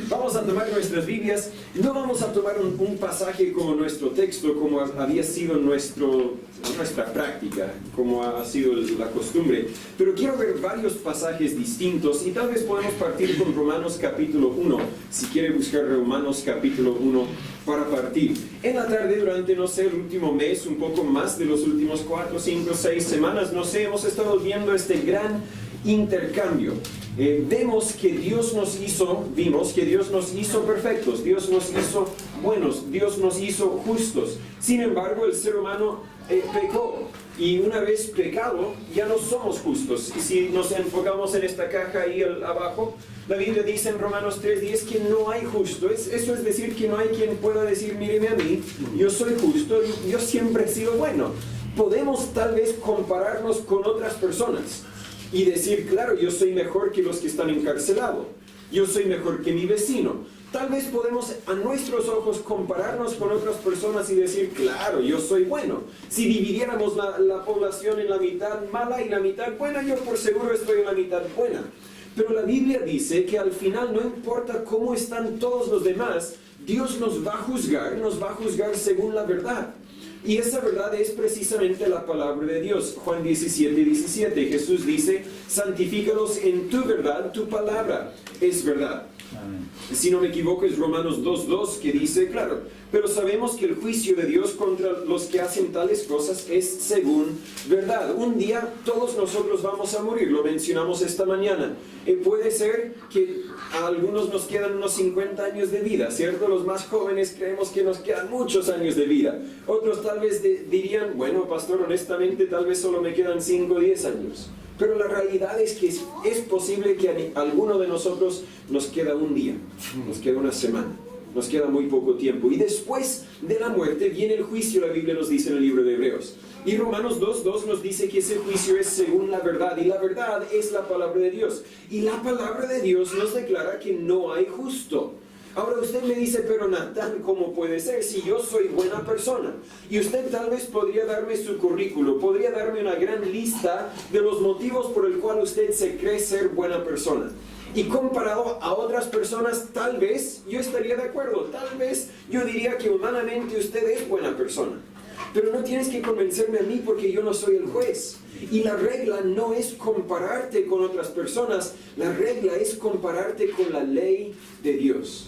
Vamos a tomar nuestras Biblias. No vamos a tomar un pasaje como nuestro texto, como había sido nuestra práctica, como ha sido la costumbre. Pero quiero ver varios pasajes distintos y tal vez podemos partir con Romanos capítulo 1. Si quiere buscar Romanos capítulo 1 para partir. En la tarde, durante, no sé, el último mes, un poco más de los últimos 4, 5, 6 semanas, no sé, hemos estado viendo este gran intercambio. Vimos que Dios nos hizo perfectos, Dios nos hizo buenos, Dios nos hizo justos. Sin embargo, el ser humano pecó, y una vez pecado ya no somos justos. Y si nos enfocamos en esta caja ahí abajo, la Biblia dice en Romanos 3:10 que no hay justo. Eso es decir que no hay quien pueda decir, míreme a mí, yo soy justo, yo siempre he sido bueno. Podemos tal vez compararnos con otras personas y decir, claro, yo soy mejor que los que están encarcelados, yo soy mejor que mi vecino. Tal vez podemos a nuestros ojos compararnos con otras personas y decir, claro, yo soy bueno. Si dividiéramos la población en la mitad mala y la mitad buena, yo por seguro estoy en la mitad buena. Pero la Biblia dice que al final no importa cómo están todos los demás, Dios nos va a juzgar según la verdad. Y esa verdad es precisamente la palabra de Dios. Juan 17:17, Jesús dice, santifícalos en tu verdad, tu palabra es verdad. Amén. Si no me equivoco es Romanos 2:2 que dice, claro, pero sabemos que el juicio de Dios contra los que hacen tales cosas es según verdad. Un día todos nosotros vamos a morir, lo mencionamos esta mañana. Puede ser que a algunos nos quedan unos 50 años de vida, ¿cierto? Los más jóvenes creemos que nos quedan muchos años de vida. Otros tal vez dirían, bueno, pastor, honestamente tal vez solo me quedan 5 o 10 años. Pero la realidad es que es posible que a alguno de nosotros nos queda un día, nos queda una semana, nos queda muy poco tiempo. Y después de la muerte viene el juicio, la Biblia nos dice en el libro de Hebreos. Y Romanos 2:2 nos dice que ese juicio es según la verdad, y la verdad es la palabra de Dios. Y la palabra de Dios nos declara que no hay justo. Ahora usted me dice, pero Natán, ¿cómo puede ser si yo soy buena persona? Y usted tal vez podría darme su currículo, podría darme una gran lista de los motivos por el cual usted se cree ser buena persona. Y comparado a otras personas, tal vez yo estaría de acuerdo, tal vez yo diría que humanamente usted es buena persona. Pero no tienes que convencerme a mí porque yo no soy el juez. Y la regla no es compararte con otras personas, la regla es compararte con la ley de Dios.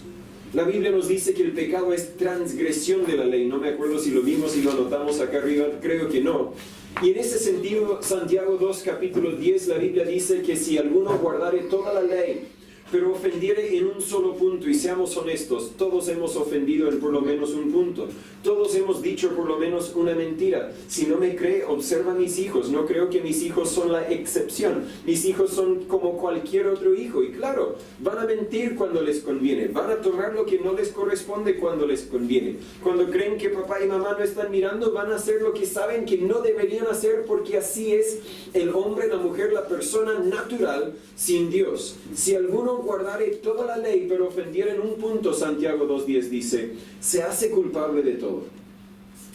La Biblia nos dice que el pecado es transgresión de la ley. No me acuerdo si lo vimos y lo anotamos acá arriba, creo que no. Y en ese sentido, Santiago 2, capítulo 10, la Biblia dice que si alguno guardare toda la ley, pero ofendiere en un solo punto, y seamos honestos, todos hemos ofendido en por lo menos un punto, todos hemos dicho por lo menos una mentira. Si no me cree, observa a mis hijos. No creo que mis hijos son la excepción, mis hijos son como cualquier otro hijo, y claro, van a mentir cuando les conviene, van a tomar lo que no les corresponde cuando les conviene. Cuando creen que papá y mamá no están mirando, van a hacer lo que saben que no deberían hacer, porque así es el hombre, la mujer, la persona natural sin Dios. Si alguno guardare toda la ley, pero ofendiera en un punto, Santiago 2:10 dice, se hace culpable de todo.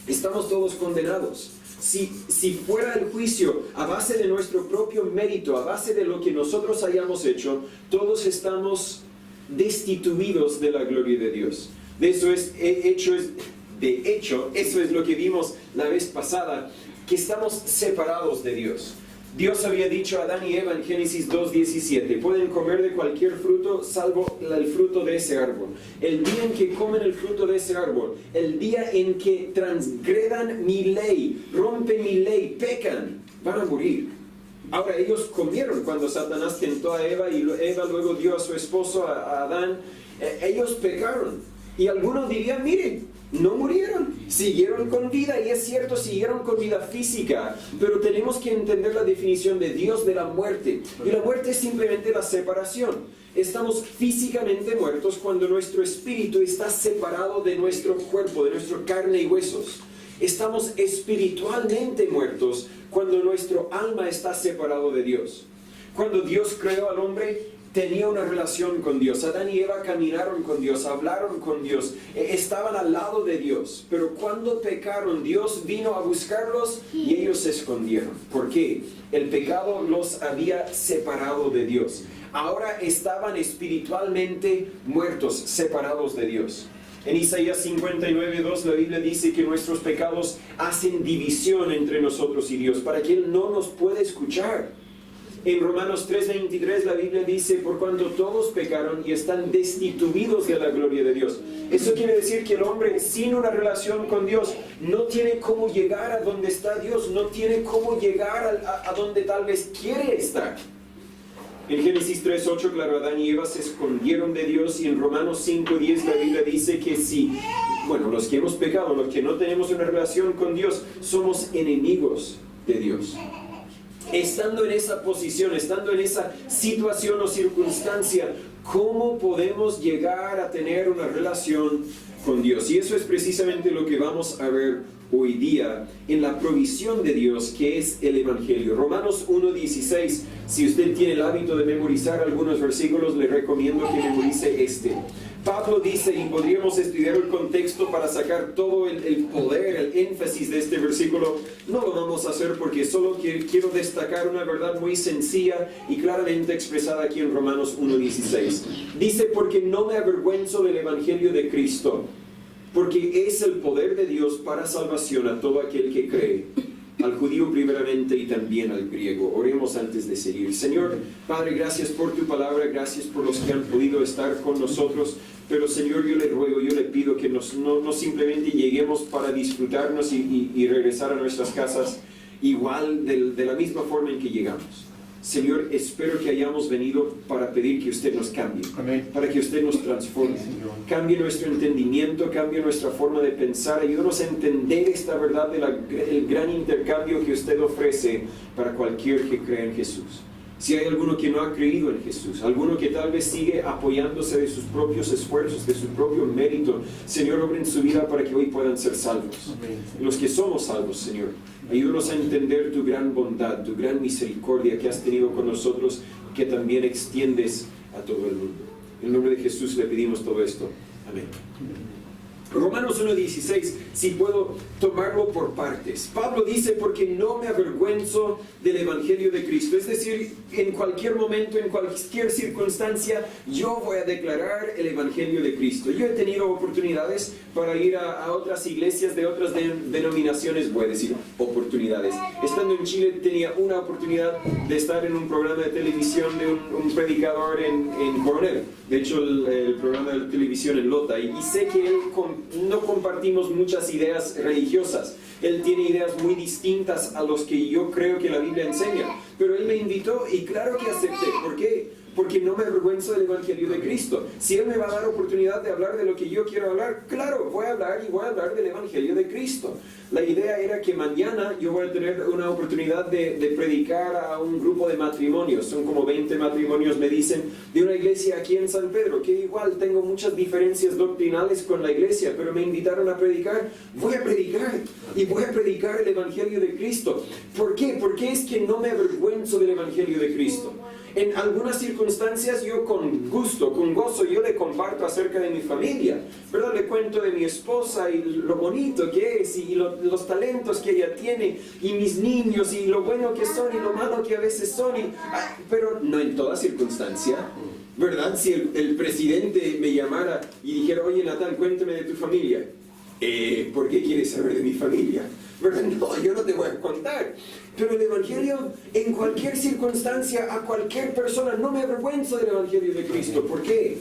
Estamos todos condenados. Si fuera el juicio a base de nuestro propio mérito, a base de lo que nosotros hayamos hecho, todos estamos destituidos de la gloria de Dios. De hecho, eso es lo que vimos la vez pasada, que estamos separados de Dios. Dios había dicho a Adán y Eva en Génesis 2:17, pueden comer de cualquier fruto salvo el fruto de ese árbol. El día en que comen el fruto de ese árbol, el día en que transgredan mi ley, rompen mi ley, pecan, van a morir. Ahora ellos comieron cuando Satanás tentó a Eva y Eva luego dio a su esposo, a Adán. Ellos pecaron. Y algunos dirían, miren, no murieron, siguieron con vida, y es cierto, siguieron con vida física, pero tenemos que entender la definición de Dios de la muerte, y la muerte es simplemente la separación. Estamos físicamente muertos cuando nuestro espíritu está separado de nuestro cuerpo, de nuestra carne y huesos. Estamos espiritualmente muertos cuando nuestro alma está separado de Dios. Cuando Dios creó al hombre, tenía una relación con Dios. Adán y Eva caminaron con Dios, hablaron con Dios, estaban al lado de Dios. Pero cuando pecaron, Dios vino a buscarlos y ellos se escondieron. ¿Por qué? El pecado los había separado de Dios. ahora estaban espiritualmente muertos, separados de Dios. En Isaías 59:2 la Biblia dice que nuestros pecados hacen división entre nosotros y Dios, para que Él no nos pueda escuchar. En Romanos 3:23 la Biblia dice, por cuanto todos pecaron y están destituidos de la gloria de Dios. Eso quiere decir que el hombre sin una relación con Dios no tiene cómo llegar a donde está Dios, no tiene cómo llegar a donde tal vez quiere estar. En Génesis 3:8, claro, Adán y Eva se escondieron de Dios, y en Romanos 5:10 la Biblia dice que los que hemos pecado, los que no tenemos una relación con Dios, somos enemigos de Dios. Estando en esa posición, estando en esa situación o circunstancia, ¿cómo podemos llegar a tener una relación con Dios? Y eso es precisamente lo que vamos a ver hoy día en la provisión de Dios, que es el Evangelio. Romanos 1:16, si usted tiene el hábito de memorizar algunos versículos, le recomiendo que memorice este. Pablo dice, y podríamos estudiar el contexto para sacar todo el poder, el énfasis de este versículo. No lo vamos a hacer porque solo quiero destacar una verdad muy sencilla y claramente expresada aquí en Romanos 1:16. Dice, porque no me avergüenzo del Evangelio de Cristo, porque es el poder de Dios para salvación a todo aquel que cree, al judío primeramente y también al griego. Oremos antes de seguir. Señor, Padre, gracias por tu palabra, gracias por los que han podido estar con nosotros, pero Señor, yo le ruego, yo le pido que no simplemente lleguemos para disfrutarnos y regresar a nuestras casas igual de la misma forma en que llegamos. Señor, espero que hayamos venido para pedir que usted nos cambie, amén, para que usted nos transforme, cambie nuestro entendimiento, cambie nuestra forma de pensar, ayúdanos a entender esta verdad del gran intercambio que usted ofrece para cualquier que crea en Jesús. Si hay alguno que no ha creído en Jesús, alguno que tal vez sigue apoyándose de sus propios esfuerzos, de su propio mérito, Señor, obra en su vida para que hoy puedan ser salvos. Amén. Los que somos salvos, Señor, ayúdanos a entender tu gran bondad, tu gran misericordia que has tenido con nosotros, que también extiendes a todo el mundo. En el nombre de Jesús le pedimos todo esto. Amén. Romanos 1:16, si puedo tomarlo por partes. Pablo dice, porque no me avergüenzo del Evangelio de Cristo. Es decir, en cualquier momento, en cualquier circunstancia, yo voy a declarar el Evangelio de Cristo. Yo he tenido oportunidades para ir a otras iglesias de otras denominaciones, voy a decir oportunidades. Estando en Chile tenía una oportunidad de estar en un programa de televisión de un predicador en Coronel. De hecho, el programa de televisión en Lota. Y sé que él no compartimos muchas ideas religiosas. Él tiene ideas muy distintas a los que yo creo que la Biblia enseña. Pero él me invitó y claro que acepté. ¿Por qué? Porque no me avergüenzo del Evangelio de Cristo. Si Él me va a dar oportunidad de hablar de lo que yo quiero hablar, claro, voy a hablar del Evangelio de Cristo. La idea era que mañana yo voy a tener una oportunidad de predicar a un grupo de matrimonios. Son como 20 matrimonios, me dicen, de una iglesia aquí en San Pedro, que igual tengo muchas diferencias doctrinales con la iglesia, pero me invitaron a predicar. Voy a predicar y voy a predicar el Evangelio de Cristo. ¿Por qué? Porque es que no me avergüenzo del Evangelio de Cristo. En algunas circunstancias yo con gusto, con gozo, yo le comparto acerca de mi familia, ¿verdad? Le cuento de mi esposa y lo bonito que es y los talentos que ella tiene y mis niños y lo bueno que son y lo malo que a veces son, pero no en toda circunstancia, ¿verdad? Si el presidente me llamara y dijera, oye Natán, cuéntame de tu familia, ¿por qué quieres saber de mi familia? ¿Verdad? No, yo no te voy a contar. Pero el Evangelio, en cualquier circunstancia, a cualquier persona, no me avergüenzo del Evangelio de Cristo. ¿Por qué?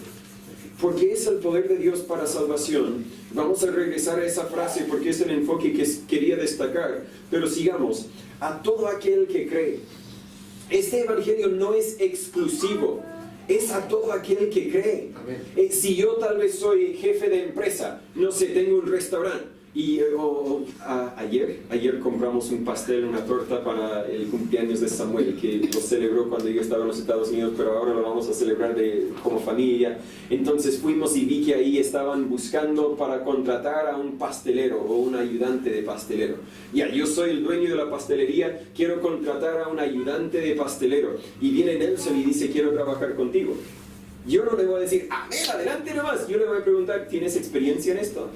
Porque es el poder de Dios para salvación. Vamos a regresar a esa frase porque es el enfoque que quería destacar. Pero sigamos. A todo aquel que cree. Este Evangelio no es exclusivo. Es a todo aquel que cree. Si yo tal vez soy jefe de empresa, no sé, tengo un restaurante. Y ayer compramos un pastel, una torta para el cumpleaños de Samuel, que lo celebró cuando yo estaba en los Estados Unidos, pero ahora lo vamos a celebrar como familia. Entonces fuimos y vi que ahí estaban buscando para contratar a un pastelero o un ayudante de pastelero. Ya, yo soy el dueño de la pastelería, quiero contratar a un ayudante de pastelero. Y viene Nelson y dice, quiero trabajar contigo. Yo no le voy a decir, amén, adelante nomás. Yo le voy a preguntar, ¿tienes experiencia en esto?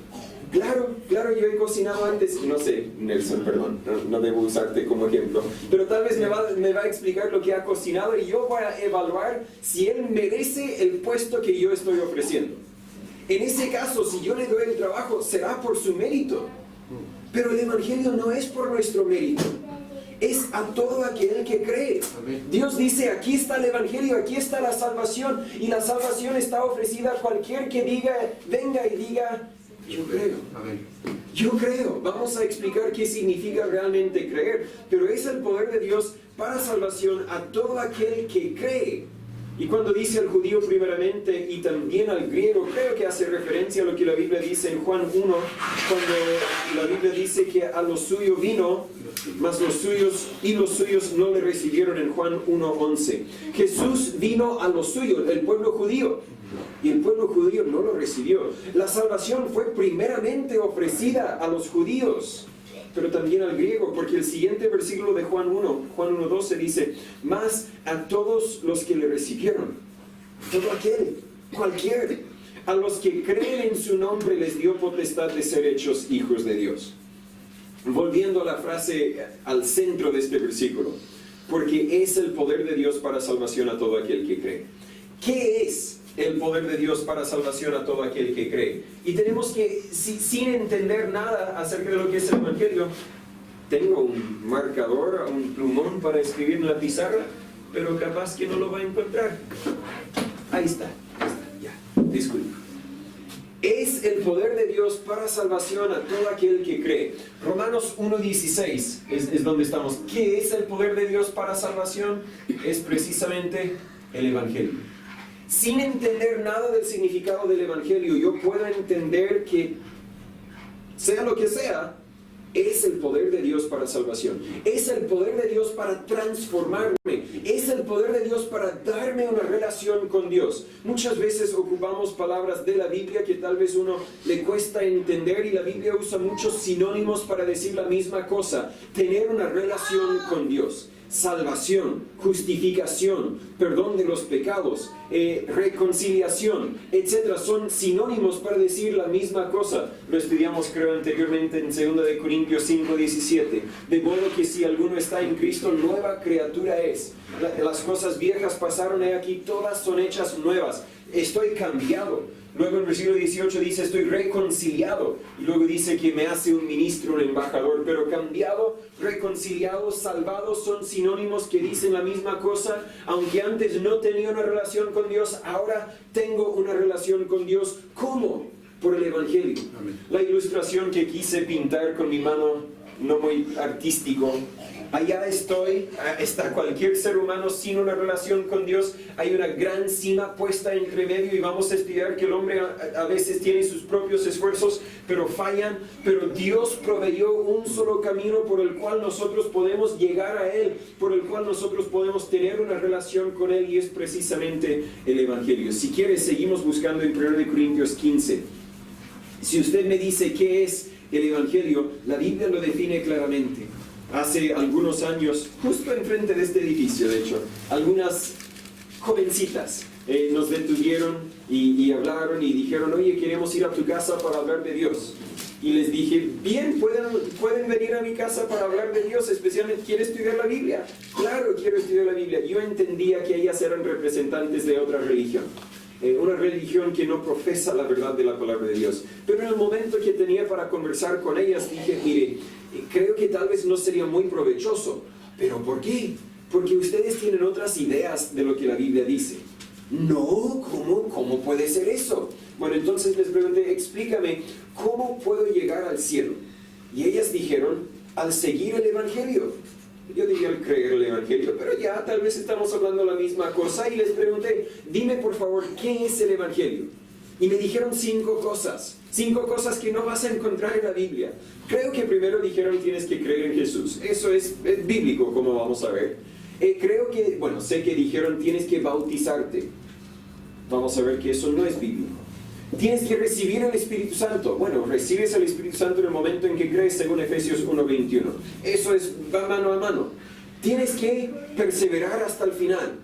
Claro, yo he cocinado antes, no sé, Nelson, perdón, no debo usarte como ejemplo, pero tal vez me va a explicar lo que ha cocinado y yo voy a evaluar si él merece el puesto que yo estoy ofreciendo. En ese caso, si yo le doy el trabajo, será por su mérito. Pero el Evangelio no es por nuestro mérito. Es a todo aquel que cree. Dios dice, aquí está el Evangelio, aquí está la salvación. Y la salvación está ofrecida a cualquier que venga y diga, yo creo. Yo creo. Vamos a explicar qué significa realmente creer. Pero es el poder de Dios para salvación a todo aquel que cree. Y cuando dice al judío primeramente y también al griego, creo que hace referencia a lo que la Biblia dice en Juan 1, cuando la Biblia dice que a los suyos vino, mas los suyos no le recibieron en Juan 1:11. Jesús vino a los suyos, el pueblo judío, y el pueblo judío no lo recibió. La salvación fue primeramente ofrecida a los judíos, pero también al griego, porque el siguiente versículo de Juan 1:12 dice, mas a todos los que le recibieron, todo aquel, cualquier, a los que creen en su nombre les dio potestad de ser hechos hijos de Dios. Volviendo a la frase al centro de este versículo, porque es el poder de Dios para salvación a todo aquel que cree. ¿Qué es el poder de Dios para salvación a todo aquel que cree? Y tenemos que, sin entender nada acerca de lo que es el Evangelio, tengo un marcador, un plumón para escribir en la pizarra, pero capaz que no lo va a encontrar. Ahí está, ya, disculpa. Es el poder de Dios para salvación a todo aquel que cree. Romanos 1:16 es donde estamos. ¿Qué es el poder de Dios para salvación? Es precisamente el Evangelio. Sin entender nada del significado del Evangelio, yo puedo entender que, sea lo que sea, es el poder de Dios para salvación. Es el poder de Dios para transformarme. Es el poder de Dios para darme una relación con Dios. Muchas veces ocupamos palabras de la Biblia que tal vez uno le cuesta entender y la Biblia usa muchos sinónimos para decir la misma cosa. Tener una relación con Dios. Salvación, justificación, perdón de los pecados, reconciliación, etc. Son sinónimos para decir la misma cosa. Lo estudiamos creo anteriormente en 2 de Corintios 5:17. De modo que si alguno está en Cristo, nueva criatura es. Las cosas viejas pasaron, he aquí todas son hechas nuevas. Estoy cambiado. Luego en versículo 18 dice, estoy reconciliado. Y luego dice que me hace un ministro, un embajador. Pero cambiado, reconciliado, salvado son sinónimos que dicen la misma cosa. Aunque antes no tenía una relación con Dios, ahora tengo una relación con Dios. ¿Cómo? Por el Evangelio. Amén. La ilustración que quise pintar con mi mano, no muy artístico. Allá está cualquier ser humano sin una relación con Dios. Hay una gran cima puesta entre medio y vamos a estudiar que el hombre a veces tiene sus propios esfuerzos, pero fallan. Pero Dios proveyó un solo camino por el cual nosotros podemos llegar a Él, por el cual nosotros podemos tener una relación con Él, y es precisamente el Evangelio. Si quiere, seguimos buscando en 1 Corintios 15. Si usted me dice qué es el Evangelio, la Biblia lo define claramente. Hace algunos años, justo enfrente de este edificio, de hecho, algunas jovencitas nos detuvieron y hablaron y dijeron, oye, queremos ir a tu casa para hablar de Dios. Y les dije, bien, pueden venir a mi casa para hablar de Dios, especialmente, ¿quiere estudiar la Biblia? Claro, quiero estudiar la Biblia. Yo entendía que ellas eran representantes de otra religión. Una religión que no profesa la verdad de la palabra de Dios. Pero en el momento que tenía para conversar con ellas, dije, mire, creo que tal vez no sería muy provechoso. ¿Pero por qué? Porque ustedes tienen otras ideas de lo que la Biblia dice. No, ¿cómo puede ser eso? Bueno, entonces les pregunté, explícame, ¿cómo puedo llegar al cielo? Y ellas dijeron, al seguir el Evangelio. Yo diría al creer el Evangelio, pero ya tal vez estamos hablando la misma cosa. Y les pregunté, dime por favor, ¿qué es el Evangelio? Y me dijeron 5 cosas. 5 cosas que no vas a encontrar en la Biblia. Creo que primero dijeron, tienes que creer en Jesús. Eso es bíblico, como vamos a ver. Sé que dijeron, tienes que bautizarte. Vamos a ver que eso no es bíblico. Tienes que recibir el Espíritu Santo. Bueno, recibes el Espíritu Santo en el momento en que crees, según Efesios 1:21. Eso va mano a mano. Tienes que perseverar hasta el final.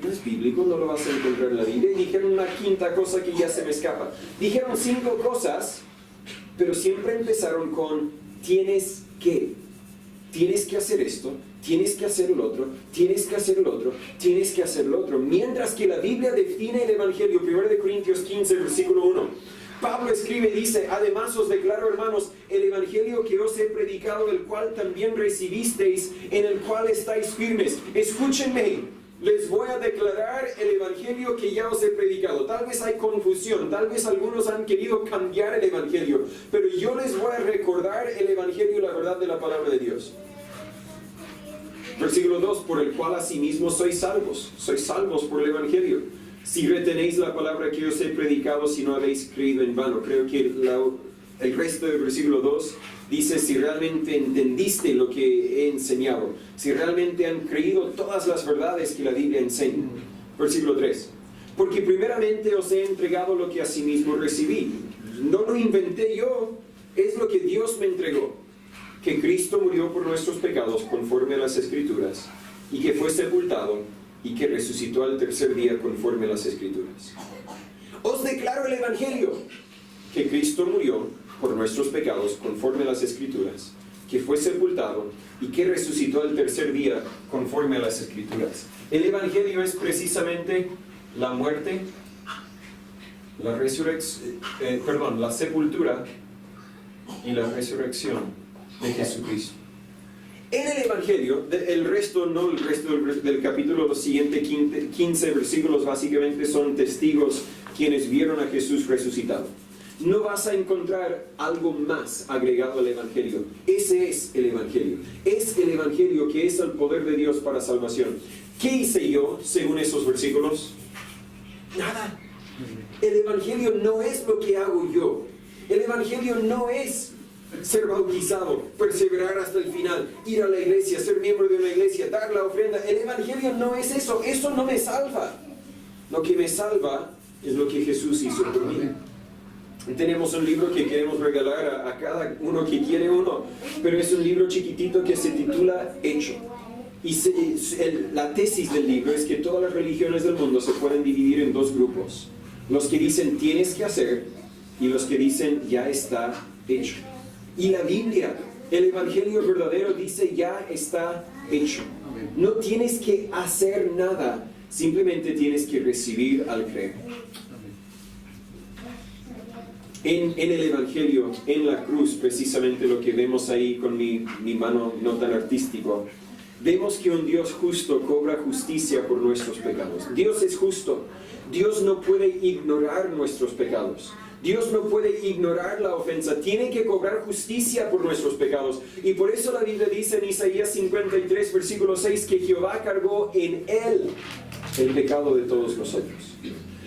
No es bíblico, no lo vas a encontrar en la Biblia. Y dijeron una 5ª cosa que ya se me escapa. Dijeron 5 cosas pero siempre empezaron con tienes que hacer esto, tienes que hacer el otro, tienes que hacer el otro, tienes que hacer el otro. Mientras que la Biblia define el Evangelio, 1 Corintios 15, versículo 1. Pablo escribe y dice, además os declaro, hermanos, el Evangelio que os he predicado, el cual también recibisteis, en el cual estáis firmes. Escúchenme. Les voy a declarar el Evangelio que ya os he predicado. Tal vez hay confusión, tal vez algunos han querido cambiar el Evangelio, pero yo les voy a recordar el Evangelio y la verdad de la palabra de Dios. Versículo 2, por el cual asimismo sois salvos por el Evangelio. Si retenéis la palabra que os he predicado, si no habéis creído en vano. Creo que el resto del versículo 2 dice, si realmente entendiste lo que he enseñado, si realmente han creído todas las verdades que la Biblia enseña. Versículo 3, porque primeramente os he entregado lo que asimismo recibí. No lo inventé yo, es lo que Dios me entregó. Que Cristo murió por nuestros pecados conforme a las Escrituras, y que fue sepultado, y que resucitó al tercer día conforme a las Escrituras. Os declaro el Evangelio, que Cristo murió por nuestros pecados conforme a las Escrituras, que fue sepultado y que resucitó al tercer día conforme a las Escrituras. El Evangelio es precisamente la muerte, la sepultura y la resurrección de Jesucristo. En el Evangelio, el resto del capítulo, los siguientes 15 versículos básicamente son testigos quienes vieron a Jesús resucitado. No vas a encontrar algo más agregado al Evangelio. Ese es el Evangelio. Es el Evangelio que es el poder de Dios para salvación. ¿Qué hice yo según esos versículos? Nada. El Evangelio no es lo que hago yo. El Evangelio no es ser bautizado, perseverar hasta el final, ir a la iglesia, ser miembro de una iglesia, dar la ofrenda. El Evangelio no es eso. Eso no me salva. Lo que me salva es lo que Jesús hizo por mí. Tenemos un libro que queremos regalar a cada uno que quiere uno, pero es un libro chiquitito que se titula Hecho. Y la tesis del libro es que todas las religiones del mundo se pueden dividir en dos grupos. Los que dicen tienes que hacer y los que dicen ya está hecho. Y la Biblia, el Evangelio verdadero dice ya está hecho. No tienes que hacer nada, simplemente tienes que recibir al creer. En el Evangelio, en la cruz, precisamente lo que vemos ahí con mi mano no tan artístico, vemos que un Dios justo cobra justicia por nuestros pecados. Dios es justo. Dios no puede ignorar nuestros pecados. Dios no puede ignorar la ofensa. Tiene que cobrar justicia por nuestros pecados. Y por eso la Biblia dice en Isaías 53, versículo 6, que Jehová cargó en él el pecado de todos nosotros.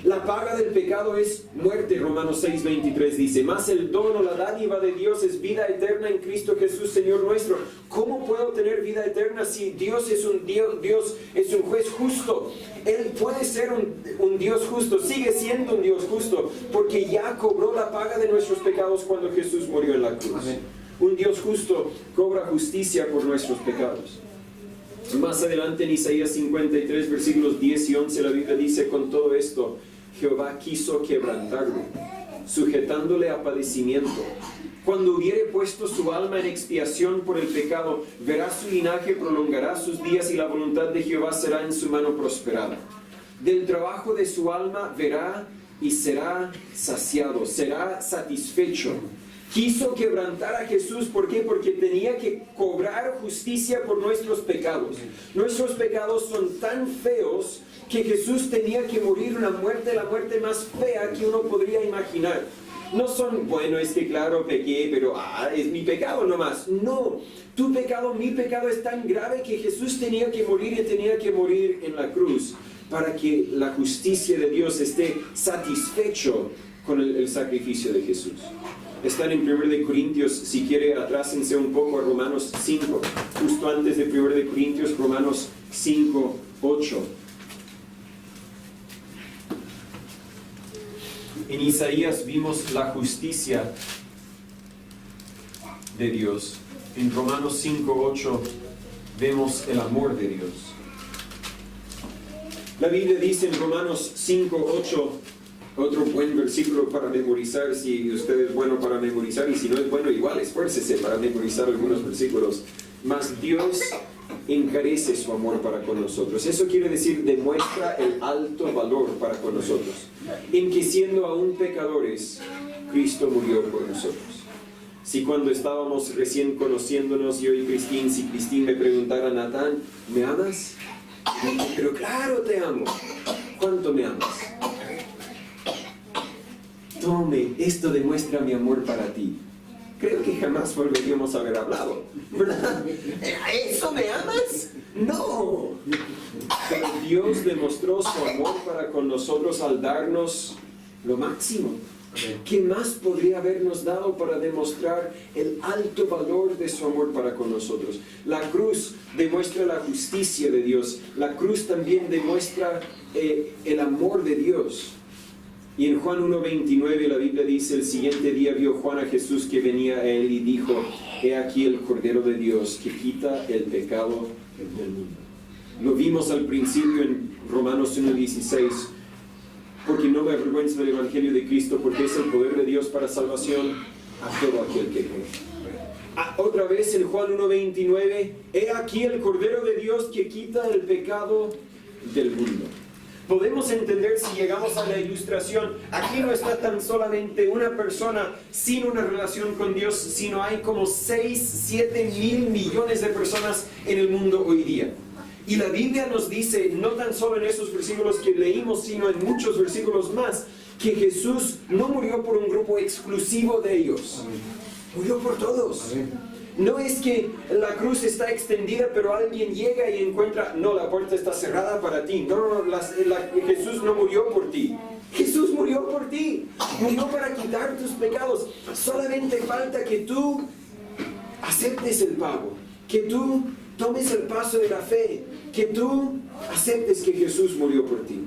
La paga del pecado es muerte, Romanos 6:23 dice, mas el don o la dádiva de Dios es vida eterna en Cristo Jesús, Señor nuestro. ¿Cómo puedo tener vida eterna si Dios es un juez justo? Él puede ser un Dios justo, sigue siendo un Dios justo, porque ya cobró la paga de nuestros pecados cuando Jesús murió en la cruz. Amén. Un Dios justo cobra justicia por nuestros pecados. Más adelante en Isaías 53, versículos 10 y 11, la Biblia dice, con todo esto, Jehová quiso quebrantarlo, sujetándole a padecimiento. Cuando hubiere puesto su alma en expiación por el pecado, verá su linaje, prolongará sus días y la voluntad de Jehová será en su mano prosperada. Del trabajo de su alma verá y será saciado, será satisfecho. Quiso quebrantar a Jesús, ¿por qué? Porque tenía que cobrar justicia por nuestros pecados. Nuestros pecados son tan feos que Jesús tenía que morir una muerte, la muerte más fea que uno podría imaginar. No son, bueno, es que claro, pequé, pero es mi pecado nomás. No, tu pecado, mi pecado es tan grave que Jesús tenía que morir y tenía que morir en la cruz para que la justicia de Dios esté satisfecho con el sacrificio de Jesús. Están en 1 Corintios, si quiere atrásense un poco a Romanos 5, justo antes de 1 Corintios, Romanos 5, 8. En Isaías vimos la justicia de Dios. En Romanos 5, 8 vemos el amor de Dios. La Biblia dice en Romanos 5, 8, Otro buen versículo para memorizar, si usted es bueno para memorizar, y si no es bueno, igual esfuércese para memorizar algunos versículos. Mas Dios encarece su amor para con nosotros. Eso quiere decir, demuestra el alto valor para con nosotros, en que siendo aún pecadores, Cristo murió por nosotros. Si cuando estábamos recién conociéndonos, yo y Cristín, si Cristín me preguntara, Natán, ¿me amas? Pero claro, te amo. ¿Cuánto me amas? Tome, esto demuestra mi amor para ti. Creo que jamás volveríamos a haber hablado, ¿verdad? ¿Eso me amas? No. Pero Dios demostró su amor para con nosotros al darnos lo máximo. ¿Qué más podría habernos dado para demostrar el alto valor de su amor para con nosotros? La cruz demuestra la justicia de Dios. La cruz también demuestra el amor de Dios. Y en Juan 1:29 la Biblia dice, el siguiente día vio Juan a Jesús que venía a él y dijo, he aquí el Cordero de Dios que quita el pecado del mundo. Lo vimos al principio en Romanos 1:16, porque no me avergüenzo del Evangelio de Cristo, porque es el poder de Dios para salvación a todo aquel que cree. Otra vez en Juan 1:29, he aquí el Cordero de Dios que quita el pecado del mundo. Podemos entender si llegamos a la ilustración, aquí no está tan solamente una persona sin una relación con Dios, sino hay como 6, 7 mil millones de personas en el mundo hoy día. Y la Biblia nos dice, no tan solo en esos versículos que leímos, sino en muchos versículos más, que Jesús no murió por un grupo exclusivo de ellos. Murió por todos. No es que la cruz está extendida, pero alguien llega y encuentra, no, la puerta está cerrada para ti. No, Jesús no murió por ti. Jesús murió por ti. Murió para quitar tus pecados. Solamente falta que tú aceptes el pago, que tú tomes el paso de la fe, que tú aceptes que Jesús murió por ti.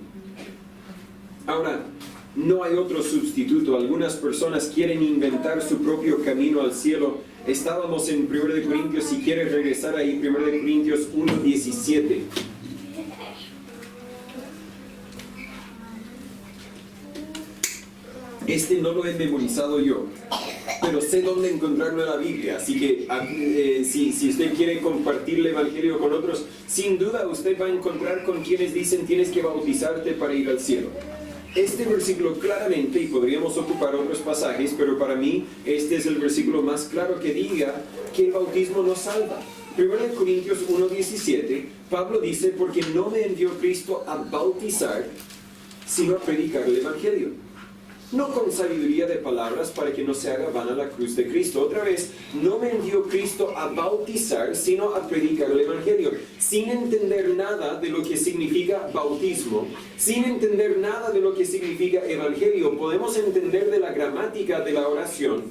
Ahora, no hay otro sustituto. Algunas personas quieren inventar su propio camino al cielo. Estábamos en 1 Corintios, si quieres regresar ahí, 1 Corintios 1:17. Este no lo he memorizado yo, pero sé dónde encontrarlo en la Biblia, así que si usted quiere compartir el Evangelio con otros, sin duda usted va a encontrar con quienes dicen tienes que bautizarte para ir al cielo. Este versículo claramente, y podríamos ocupar otros pasajes, pero para mí este es el versículo más claro que diga que el bautismo nos salva. 1 Corintios 1:17, Pablo dice, porque no me envió Cristo a bautizar, sino a predicar el Evangelio. No con sabiduría de palabras para que no se haga vana la cruz de Cristo. Otra vez, no me envió Cristo a bautizar, sino a predicar el Evangelio. Sin entender nada de lo que significa bautismo, sin entender nada de lo que significa Evangelio, podemos entender de la gramática de la oración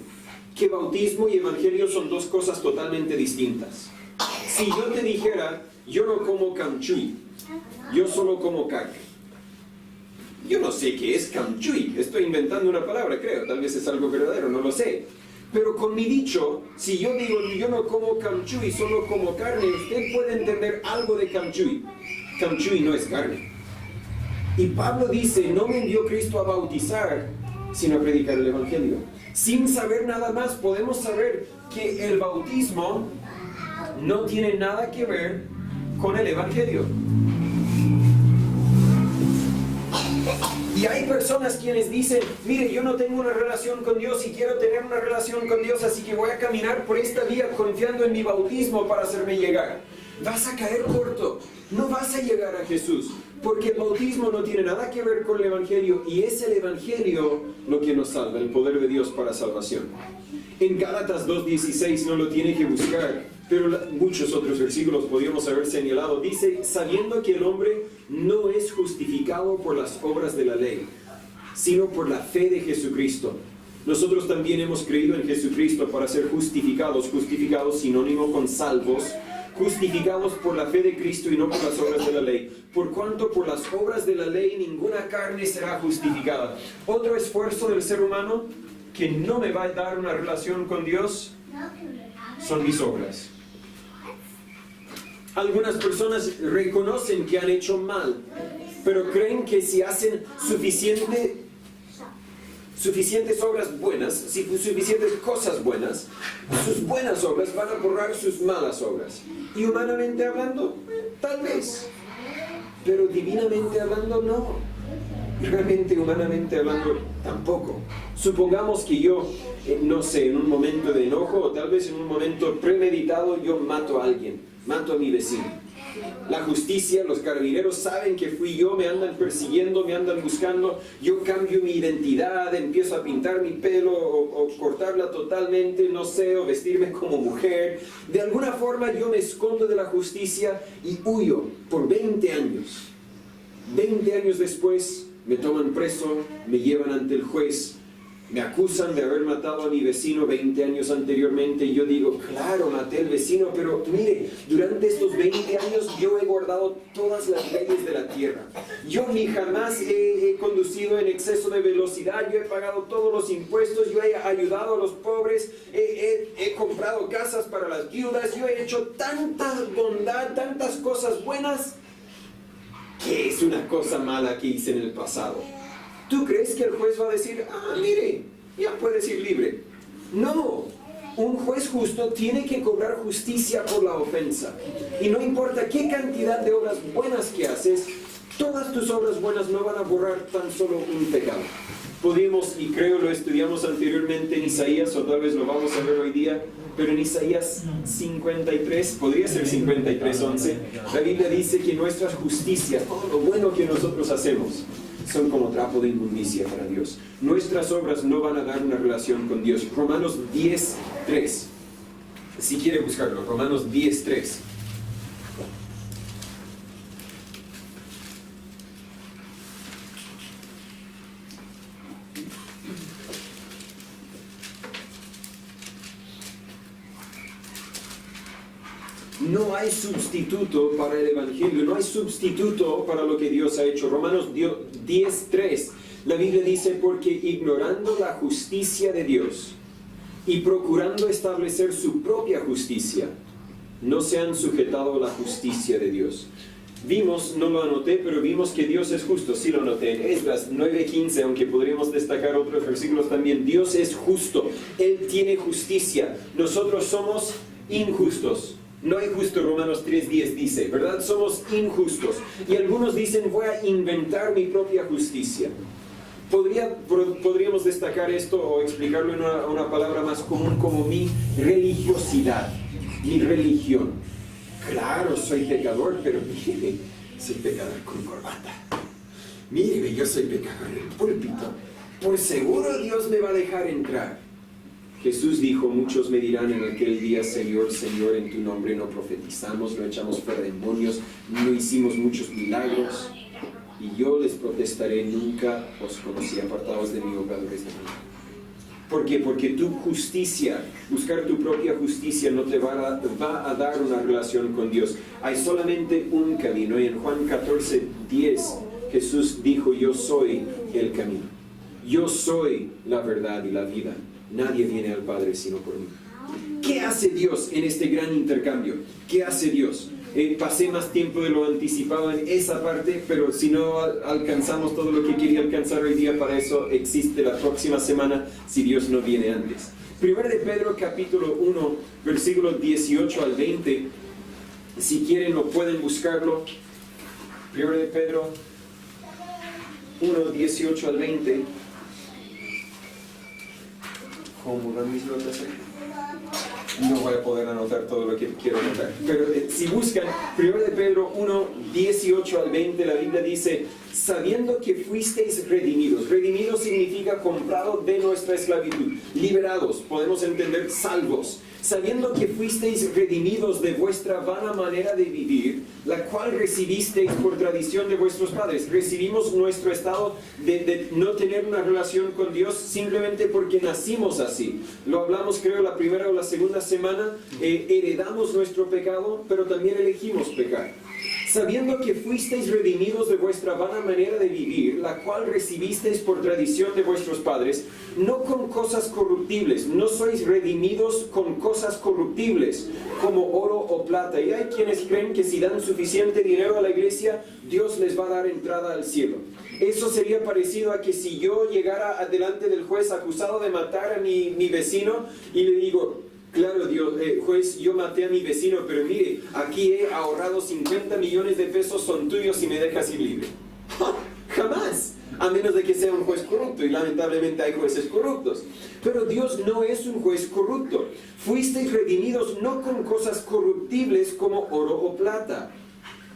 que bautismo y Evangelio son dos cosas totalmente distintas. Si yo te dijera, yo no como camchuy, yo solo como carne. Yo no sé qué es camchuy, estoy inventando una palabra, creo, tal vez es algo verdadero, no lo sé. Pero con mi dicho, si yo digo yo no como camchuy, solo como carne, usted puede entender algo de camchuy. Camchuy no es carne. Y Pablo dice, no me envió Cristo a bautizar, sino a predicar el Evangelio. Sin saber nada más, podemos saber que el bautismo no tiene nada que ver con el Evangelio. Y hay personas quienes dicen, mire, yo no tengo una relación con Dios y quiero tener una relación con Dios, así que voy a caminar por esta vía confiando en mi bautismo para hacerme llegar. Vas a caer corto, no vas a llegar a Jesús, porque el bautismo no tiene nada que ver con el Evangelio, y es el Evangelio lo que nos salva, el poder de Dios para salvación. En Gálatas 2:16 no lo tiene que buscar, pero muchos otros versículos podríamos haber señalado. Dice, sabiendo que el hombre no es justificado por las obras de la ley, sino por la fe de Jesucristo. Nosotros también hemos creído en Jesucristo para ser justificados, sinónimo con salvos, justificados por la fe de Cristo y no por las obras de la ley. Por cuanto por las obras de la ley ninguna carne será justificada. Otro esfuerzo del ser humano que no me va a dar una relación con Dios son mis obras. Algunas personas reconocen que han hecho mal, pero creen que si hacen suficiente suficientes obras buenas, suficientes cosas buenas, sus buenas obras van a borrar sus malas obras. Y humanamente hablando, tal vez. Pero divinamente hablando, no. Realmente, humanamente hablando, tampoco. Supongamos que yo, no sé, en un momento de enojo o tal vez en un momento premeditado, yo mato a alguien, mato a mi vecino. La justicia, los carabineros saben que fui yo, me andan persiguiendo, me andan buscando, yo cambio mi identidad, empiezo a pintar mi pelo o cortarla totalmente, no sé, o vestirme como mujer. De alguna forma yo me escondo de la justicia y huyo por 20 años. 20 años después me toman preso, me llevan ante el juez, me acusan de haber matado a mi vecino 20 años anteriormente y yo digo, claro, maté al vecino, pero mire, durante estos 20 años yo he guardado todas las leyes de la tierra. Yo ni jamás he conducido en exceso de velocidad, yo he pagado todos los impuestos, yo he ayudado a los pobres, he comprado casas para las viudas, yo he hecho tanta bondad, tantas cosas buenas, que es una cosa mala que hice en el pasado. ¿Tú crees que el juez va a decir, mire, ya puedes ir libre? No, un juez justo tiene que cobrar justicia por la ofensa. Y no importa qué cantidad de obras buenas que haces, todas tus obras buenas no van a borrar tan solo un pecado. Podemos, y creo lo estudiamos anteriormente en Isaías, o tal vez lo vamos a ver hoy día, pero en Isaías 53, podría ser 53:11, la Biblia dice que nuestra justicia, todo lo bueno que nosotros hacemos, son como trapo de inmundicia para Dios. Nuestras obras no van a dar una relación con Dios. Romanos 10:3. Si quiere buscarlo, Romanos 10:3. No hay sustituto para el Evangelio, no hay sustituto para lo que Dios ha hecho. Romanos 10:3, la Biblia dice, porque ignorando la justicia de Dios y procurando establecer su propia justicia, no se han sujetado a la justicia de Dios. Vimos, no lo anoté, pero vimos que Dios es justo, sí lo anoté, en Esdras 9:15, aunque podríamos destacar otros versículos también. Dios es justo, Él tiene justicia, nosotros somos injustos. No hay justo, Romanos 3:10 dice, ¿verdad? Somos injustos. Y algunos dicen, voy a inventar mi propia justicia. Podríamos destacar esto o explicarlo en una palabra más común como mi religiosidad, mi religión. Claro, soy pecador, pero mire, soy pecador con corbata. Mire, yo soy pecador en el púlpito. Por seguro Dios me va a dejar entrar. Jesús dijo, muchos me dirán en aquel día, Señor, Señor, en tu nombre no profetizamos, no echamos fuera demonios, no hicimos muchos milagros. Y yo les protestaré, nunca os conocí, apartados de mí, pecadores de mí. ¿Por qué? Porque tu justicia, buscar tu propia justicia no te va a dar una relación con Dios. Hay solamente un camino. Y en Juan 14:10 Jesús dijo, yo soy el camino. Yo soy la verdad y la vida. Nadie viene al Padre sino por mí. ¿Qué hace Dios en este gran intercambio? ¿Qué hace Dios? Pasé más tiempo de lo anticipado en esa parte, pero si no alcanzamos todo lo que quería alcanzar hoy día, para eso existe la próxima semana, si Dios no viene antes. 1 de Pedro capítulo 1, versículos 18 al 20. Si quieren lo pueden buscarlo. 1 de Pedro 1, 18 al 20. ¿Cómo van mis notas ahí? No voy a poder anotar todo lo que quiero anotar. Pero si buscan 1 de Pedro 1, 18 al 20, la Biblia dice, sabiendo que fuisteis redimidos. Redimidos significa comprado de nuestra esclavitud. Liberados, podemos entender salvos. Sabiendo que fuisteis redimidos de vuestra vana manera de vivir, la cual recibisteis por tradición de vuestros padres. Recibimos nuestro estado de no tener una relación con Dios simplemente porque nacimos así. Lo hablamos creo la primera o la segunda semana. Heredamos nuestro pecado, pero también elegimos pecar. Sabiendo que fuisteis redimidos de vuestra vana manera de vivir, la cual recibisteis por tradición de vuestros padres, no con cosas corruptibles, no sois redimidos con cosas corruptibles, como oro o plata. Y hay quienes creen que si dan suficiente dinero a la iglesia, Dios les va a dar entrada al cielo. Eso sería parecido a que si yo llegara delante del juez acusado de matar a mi vecino y le digo, claro, Dios, juez, yo maté a mi vecino, pero mire, aquí he ahorrado 50 millones de pesos, son tuyos y me dejas ir libre. Jamás, a menos de que sea un juez corrupto, y lamentablemente hay jueces corruptos. Pero Dios no es un juez corrupto. Fuisteis redimidos no con cosas corruptibles como oro o plata,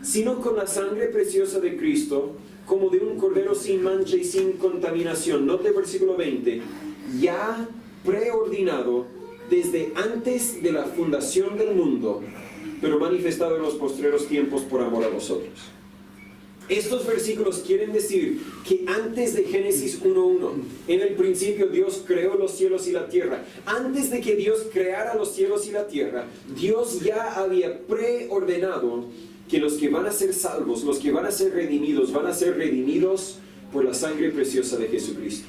sino con la sangre preciosa de Cristo, como de un cordero sin mancha y sin contaminación. Note el versículo 20, ya preordinado desde antes de la fundación del mundo, pero manifestado en los postreros tiempos por amor a vosotros. Estos versículos quieren decir que antes de Génesis 1:1, en el principio Dios creó los cielos y la tierra. Antes de que Dios creara los cielos y la tierra, Dios ya había preordenado que los que van a ser salvos, los que van a ser redimidos por la sangre preciosa de Jesucristo.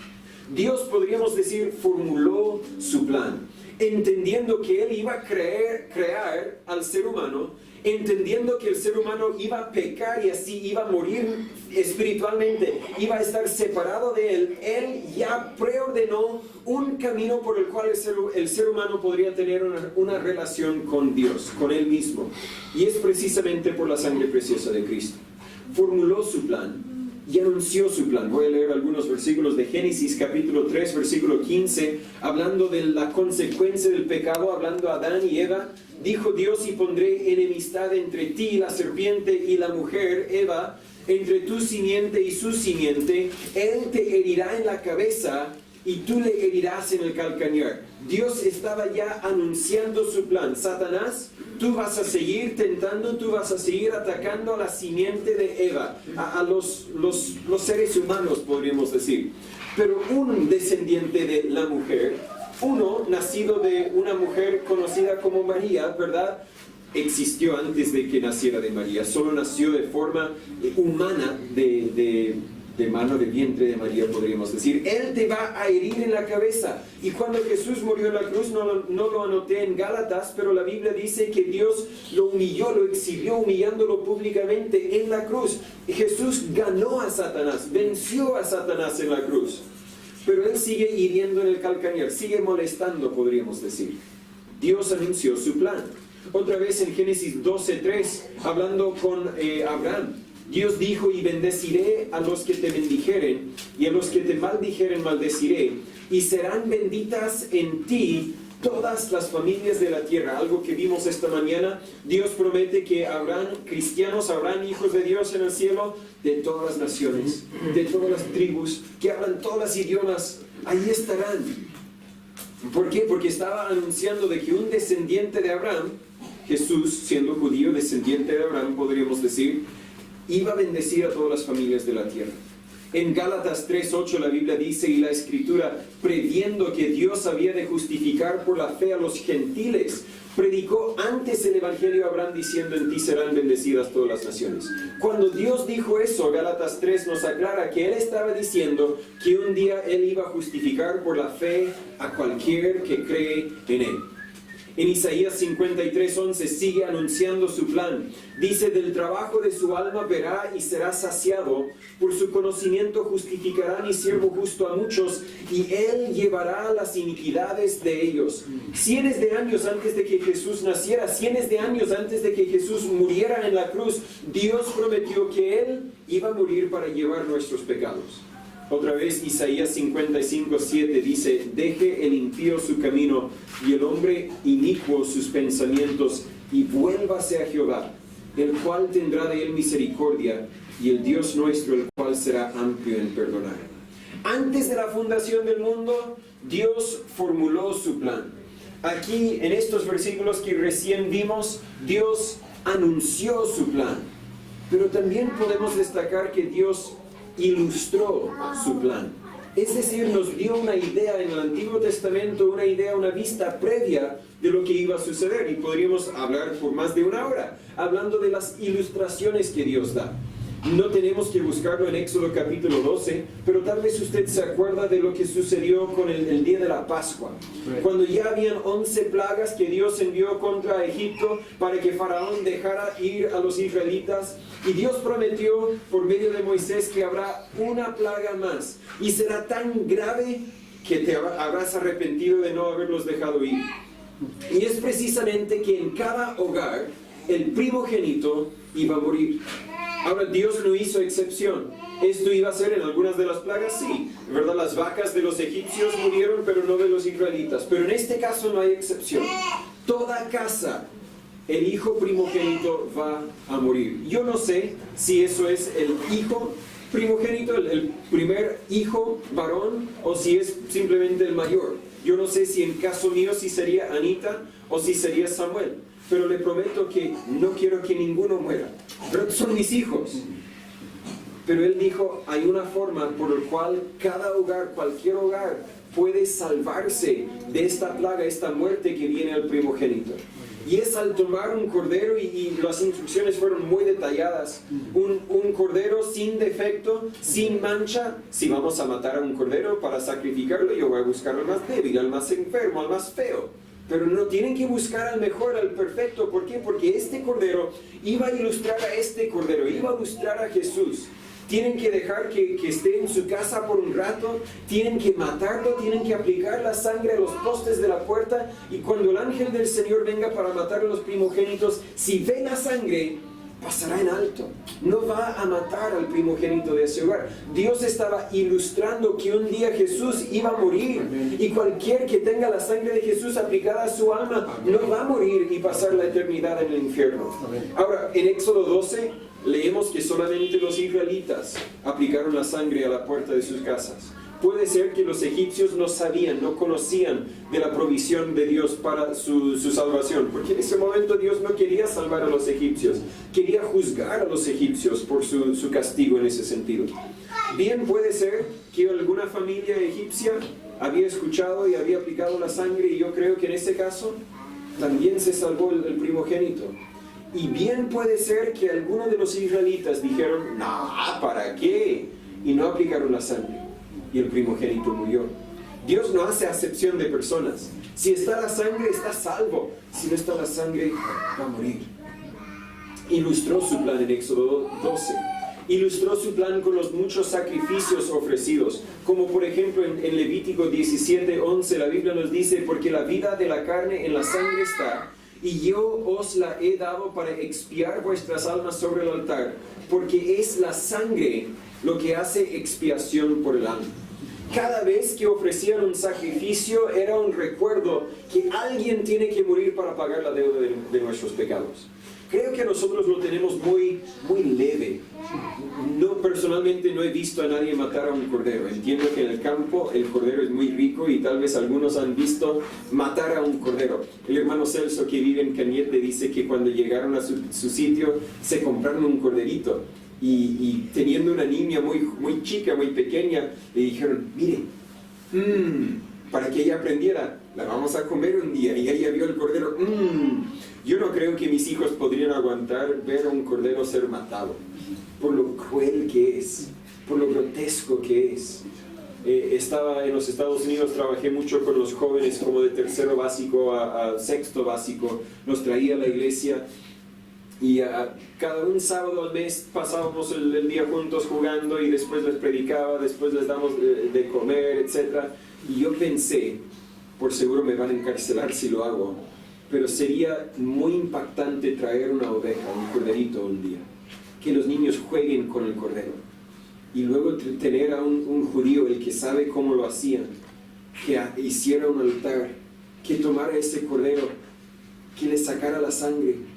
Dios, podríamos decir, formuló su plan, entendiendo que Él iba a crear al ser humano, entendiendo que el ser humano iba a pecar y así iba a morir espiritualmente, iba a estar separado de Él. Él ya preordenó un camino por el cual el ser humano podría tener una relación con Dios, con Él mismo. Y es precisamente por la sangre preciosa de Cristo. Formuló su plan y anunció su plan. Voy a leer algunos versículos de Génesis capítulo 3, versículo 15, hablando de la consecuencia del pecado, hablando a Adán y Eva. Dijo Dios, y pondré enemistad entre ti y la serpiente y la mujer, Eva, entre tu simiente y su simiente. Él te herirá en la cabeza y tú le herirás en el calcañar. Dios estaba ya anunciando su plan. Satanás, tú vas a seguir tentando, tú vas a seguir atacando a la simiente de Eva, a los seres humanos, podríamos decir. Pero un descendiente de la mujer, uno nacido de una mujer conocida como María, ¿verdad?, existió antes de que naciera de María. Solo nació de forma humana, de mano, de vientre de María, podríamos decir. Él te va a herir en la cabeza. Y cuando Jesús murió en la cruz, no lo anoté en Gálatas, pero la Biblia dice que Dios lo humilló, lo exhibió, humillándolo públicamente en la cruz. Jesús ganó a Satanás, venció a Satanás en la cruz. Pero Él sigue hiriendo en el calcañar, sigue molestando, podríamos decir. Dios anunció su plan. Otra vez en Génesis 12:3, hablando con Abraham, Dios dijo, y bendeciré a los que te bendijeren, y a los que te maldijeren maldeciré, y serán benditas en ti todas las familias de la tierra. Algo que vimos esta mañana. Dios promete que habrán cristianos, habrán hijos de Dios en el cielo, de todas las naciones, de todas las tribus, que hablan todos los idiomas, ahí estarán. ¿Por qué? Porque estaba anunciando de que un descendiente de Abraham, Jesús, siendo judío, descendiente de Abraham, podríamos decir, iba a bendecir a todas las familias de la tierra. En Gálatas 3:8 la Biblia dice, y la Escritura, previendo que Dios había de justificar por la fe a los gentiles, predicó antes el Evangelio a Abraham diciendo, en ti serán bendecidas todas las naciones. Cuando Dios dijo eso, Gálatas 3 nos aclara que Él estaba diciendo que un día Él iba a justificar por la fe a cualquier que cree en Él. En Isaías 53:11 sigue anunciando su plan. Dice, del trabajo de su alma verá y será saciado, por su conocimiento justificará mi siervo justo a muchos, y Él llevará las iniquidades de ellos. Cientos de años antes de que Jesús naciera, cientos de años antes de que Jesús muriera en la cruz, Dios prometió que Él iba a morir para llevar nuestros pecados. Otra vez Isaías 55:7 dice, deje el impío su camino y el hombre inicuo sus pensamientos, y vuélvase a Jehová, el cual tendrá de él misericordia, y el Dios nuestro, el cual será amplio en perdonar. Antes de la fundación del mundo, Dios formuló su plan. Aquí, en estos versículos que recién vimos, Dios anunció su plan. Pero también podemos destacar que Dios ilustró su plan. Es decir, nos dio una idea en el Antiguo Testamento, una idea, una vista previa de lo que iba a suceder. Y podríamos hablar por más de una hora, hablando de las ilustraciones que Dios da. No tenemos que buscarlo en Éxodo capítulo 12, pero tal vez usted se acuerda de lo que sucedió con el día de la Pascua. Cuando ya habían 11 plagas que Dios envió contra Egipto para que Faraón dejara ir a los israelitas. Y Dios prometió por medio de Moisés que habrá una plaga más. Y será tan grave que te habrás arrepentido de no haberlos dejado ir. Y es precisamente que en cada hogar el primogénito iba a morir. Ahora, Dios no hizo excepción. Esto iba a ser en algunas de las plagas, sí, ¿verdad? Las vacas de los egipcios murieron, pero no de los israelitas. Pero en este caso no hay excepción. Toda casa, el hijo primogénito va a morir. Yo no sé si eso es el hijo primogénito, el primer hijo varón, o si es simplemente el mayor. Yo no sé si en caso mío si sería Anita o si sería Samuel. Pero le prometo que no quiero que ninguno muera. Pero son mis hijos. Pero él dijo, hay una forma por la cual cada hogar, cualquier hogar, puede salvarse de esta plaga, esta muerte que viene al primogénito. Y es al tomar un cordero, y las instrucciones fueron muy detalladas, un cordero sin defecto, sin mancha. Si vamos a matar a un cordero para sacrificarlo, yo voy a buscar al más débil, al más enfermo, al más feo. Pero no tienen que buscar al mejor, al perfecto. ¿Por qué? Porque este cordero iba a ilustrar a este cordero, iba a ilustrar a Jesús. Tienen que dejar que esté en su casa por un rato, tienen que matarlo, tienen que aplicar la sangre a los postes de la puerta, y cuando el ángel del Señor venga para matar a los primogénitos, si ve la sangre, pasará en alto. No va a matar al primogénito de ese hogar. Dios estaba ilustrando que un día Jesús iba a morir. Y cualquier que tenga la sangre de Jesús aplicada a su alma no va a morir y pasar la eternidad en el infierno. Ahora, en Éxodo 12 leemos que solamente los israelitas aplicaron la sangre a la puerta de sus casas. Puede ser que los egipcios no sabían, no conocían de la provisión de Dios para su salvación, porque en ese momento Dios no quería salvar a los egipcios, quería juzgar a los egipcios por su castigo en ese sentido. Bien puede ser que alguna familia egipcia había escuchado y había aplicado la sangre, y yo creo que en ese caso también se salvó el primogénito. Y bien puede ser que algunos de los israelitas dijeron, no, ¿para qué? Y no aplicaron la sangre. Y el primogénito murió. Dios no hace acepción de personas. Si está la sangre, está salvo. Si no está la sangre, va a morir. Ilustró su plan en Éxodo 12. Ilustró su plan con los muchos sacrificios ofrecidos. Como por ejemplo en Levítico 17:11, la Biblia nos dice, porque la vida de la carne en la sangre está, y yo os la he dado para expiar vuestras almas sobre el altar, porque es la sangre lo que hace expiación por el alma. Cada vez que ofrecían un sacrificio era un recuerdo que alguien tiene que morir para pagar la deuda de nuestros pecados. Creo que nosotros lo tenemos muy leve. No, personalmente no he visto a nadie matar a un cordero. Entiendo que en el campo el cordero es muy rico y tal vez algunos han visto matar a un cordero. El hermano Celso, que vive en Cañete, dice que cuando llegaron a su sitio se compraron un corderito. Y teniendo una niña muy chica, muy pequeña, le dijeron, mire, para que ella aprendiera, la vamos a comer un día. Y ella vio el cordero, yo no creo que mis hijos podrían aguantar ver a un cordero ser matado, por lo cruel que es, por lo grotesco que es. Estaba en los Estados Unidos, trabajé mucho con los jóvenes como de tercero básico a sexto básico, los traía a la iglesia. Y cada un sábado al mes pasábamos el día juntos jugando, y después les predicaba, después les damos de comer, etc. Y yo pensé, por seguro me van a encarcelar si lo hago, pero sería muy impactante traer una oveja, un corderito un día, que los niños jueguen con el cordero, y luego tener a un judío, el que sabe cómo lo hacían, que hiciera un altar, que tomara ese cordero, que le sacara la sangre,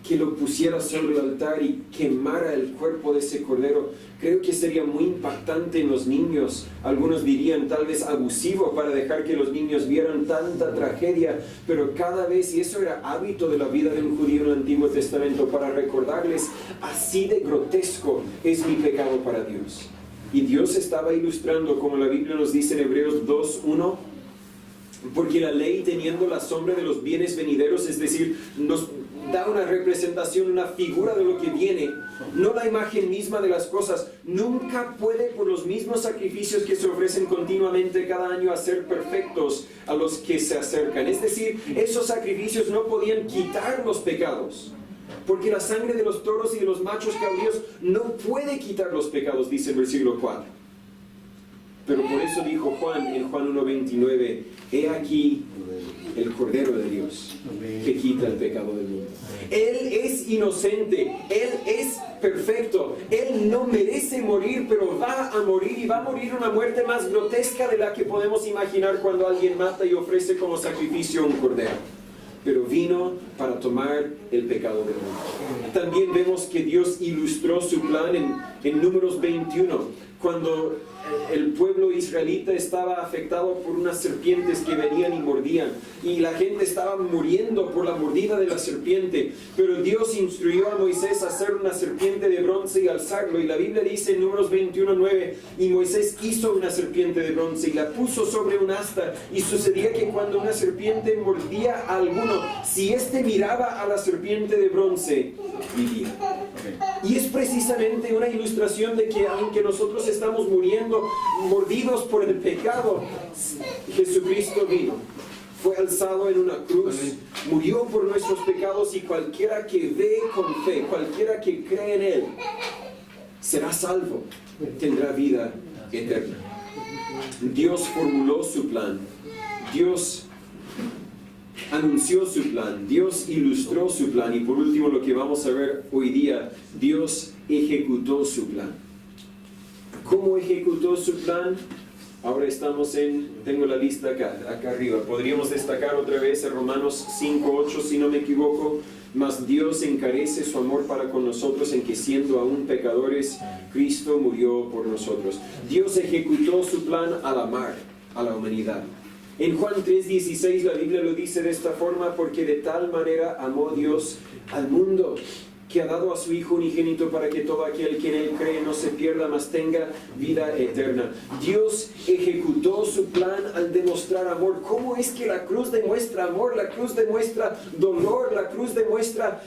que lo pusiera sobre el altar y quemara el cuerpo de ese cordero. Creo que sería muy impactante en los niños. Algunos dirían tal vez abusivo para dejar que los niños vieran tanta tragedia, pero cada vez, y eso era hábito de la vida de un judío en el Antiguo Testamento, para recordarles, así de grotesco es mi pecado para Dios. Y Dios estaba ilustrando, como la Biblia nos dice en Hebreos 2:1, porque la ley, teniendo la sombra de los bienes venideros, es decir, nos da una representación, una figura de lo que viene, no la imagen misma de las cosas. Nunca puede, por los mismos sacrificios que se ofrecen continuamente cada año, hacer perfectos a los que se acercan. Es decir, esos sacrificios no podían quitar los pecados, porque la sangre de los toros y de los machos cabríos no puede quitar los pecados, dice el versículo 4. Pero por eso dijo Juan en Juan 1:29, he aquí el Cordero de Dios que quita el pecado del mundo. Él es inocente, Él es perfecto, Él no merece morir, pero va a morir, y va a morir una muerte más grotesca de la que podemos imaginar cuando alguien mata y ofrece como sacrificio un cordero. Pero vino para tomar el pecado del mundo. También vemos que Dios ilustró su plan en Números 21, cuando el pueblo israelita estaba afectado por unas serpientes que venían y mordían, y la gente estaba muriendo por la mordida de la serpiente, pero Dios instruyó a Moisés a hacer una serpiente de bronce y alzarlo, y la Biblia dice en Números 21:9, y Moisés hizo una serpiente de bronce y la puso sobre un asta, y sucedía que cuando una serpiente mordía a alguno, si éste miraba a la serpiente de bronce, vivía. Y es precisamente una ilustración de que aunque nosotros estamos muriendo, mordidos por el pecado, Jesucristo vino, fue alzado en una cruz, murió por nuestros pecados, y cualquiera que ve con fe, cualquiera que cree en Él, será salvo, tendrá vida eterna. Dios formuló su plan, Dios anunció su plan, Dios ilustró su plan, y por último, lo que vamos a ver hoy día, Dios ejecutó su plan. ¿Cómo ejecutó su plan? Ahora estamos tengo la lista acá arriba. Podríamos destacar otra vez en Romanos 5:8, si no me equivoco. Mas Dios encarece su amor para con nosotros en que, siendo aún pecadores, Cristo murió por nosotros. Dios ejecutó su plan al amar a la humanidad. En Juan 3:16 la Biblia lo dice de esta forma: porque de tal manera amó Dios al mundo, que ha dado a su Hijo unigénito, para que todo aquel que en Él cree no se pierda, mas tenga vida eterna. Dios ejecutó su plan al demostrar amor. ¿Cómo es que la cruz demuestra amor? La cruz demuestra dolor, la cruz demuestra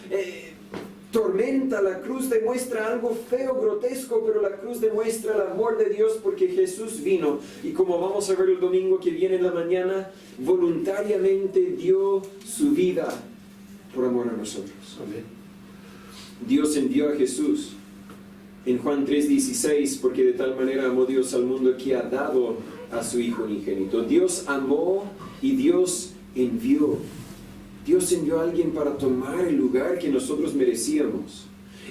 tormenta, la cruz demuestra algo feo, grotesco, pero la cruz demuestra el amor de Dios, porque Jesús vino, y como vamos a ver el domingo que viene en la mañana, voluntariamente dio su vida por amor a nosotros. Amén. Dios envió a Jesús en Juan 3:16, porque de tal manera amó Dios al mundo que ha dado a su Hijo unigénito. Dios amó y Dios envió. Dios envió a alguien para tomar el lugar que nosotros merecíamos.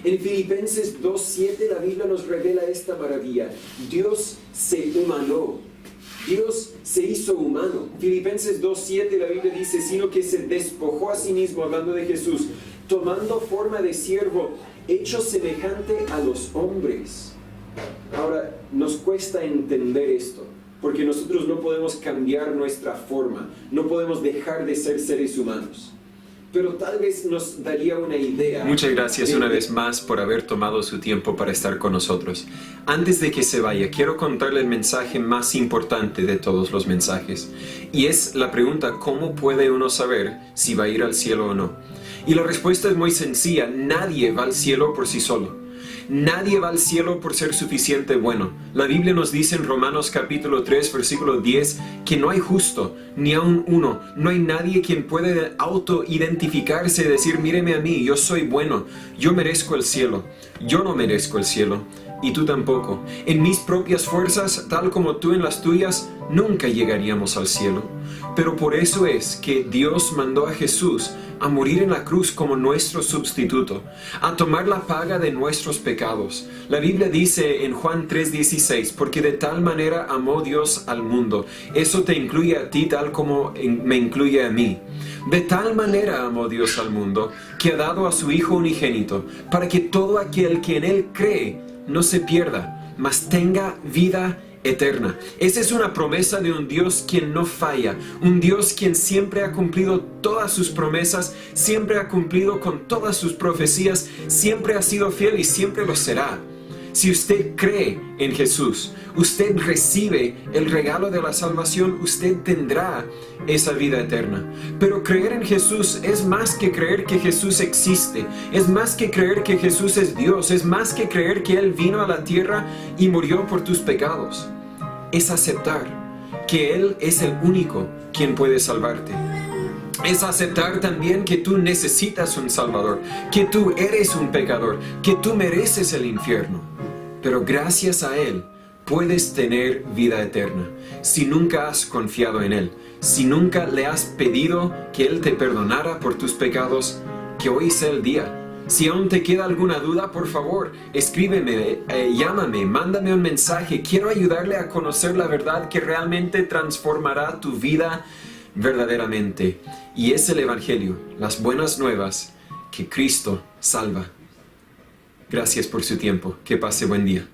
En Filipenses 2:7 la Biblia nos revela esta maravilla: Dios se humanó, Dios se hizo humano. Filipenses 2:7 la Biblia dice: sino que se despojó a sí mismo, hablando de Jesús, tomando forma de siervo, hecho semejante a los hombres. Ahora, nos cuesta entender esto, porque nosotros no podemos cambiar nuestra forma, no podemos dejar de ser seres humanos. Pero tal vez nos daría una idea. Muchas gracias una vez más por haber tomado su tiempo para estar con nosotros. Antes de que se vaya, quiero contarle el mensaje más importante de todos los mensajes. Y es la pregunta: ¿cómo puede uno saber si va a ir al cielo o no? Y la respuesta es muy sencilla: nadie va al cielo por sí solo. Nadie va al cielo por ser suficiente bueno. La Biblia nos dice en Romanos capítulo 3, versículo 10, que no hay justo, ni aun uno. No hay nadie quien puede autoidentificarse y decir: míreme a mí, yo soy bueno, yo merezco el cielo. Yo no merezco el cielo, y tú tampoco. En mis propias fuerzas, tal como tú en las tuyas, nunca llegaríamos al cielo. Pero por eso es que Dios mandó a Jesús a morir en la cruz como nuestro sustituto, a tomar la paga de nuestros pecados. La Biblia dice en Juan 3:16, porque de tal manera amó Dios al mundo. Eso te incluye a ti tal como me incluye a mí. De tal manera amó Dios al mundo, que ha dado a su Hijo unigénito, para que todo aquel que en Él cree no se pierda, mas tenga vida eterna. Esa es una promesa de un Dios quien no falla, un Dios quien siempre ha cumplido todas sus promesas, siempre ha cumplido con todas sus profecías, siempre ha sido fiel y siempre lo será. Si usted cree en Jesús, usted recibe el regalo de la salvación, usted tendrá esa vida eterna. Pero creer en Jesús es más que creer que Jesús existe, es más que creer que Jesús es Dios, es más que creer que Él vino a la tierra y murió por tus pecados. Es aceptar que Él es el único quien puede salvarte. Es aceptar también que tú necesitas un Salvador, que tú eres un pecador, que tú mereces el infierno. Pero gracias a Él puedes tener vida eterna. Si nunca has confiado en Él, si nunca le has pedido que Él te perdonara por tus pecados, que hoy sea el día. Si aún te queda alguna duda, por favor, escríbeme, llámame, mándame un mensaje. Quiero ayudarle a conocer la verdad que realmente transformará tu vida verdaderamente. Y es el Evangelio, las buenas nuevas, que Cristo salva. Gracias por su tiempo. Que pase buen día.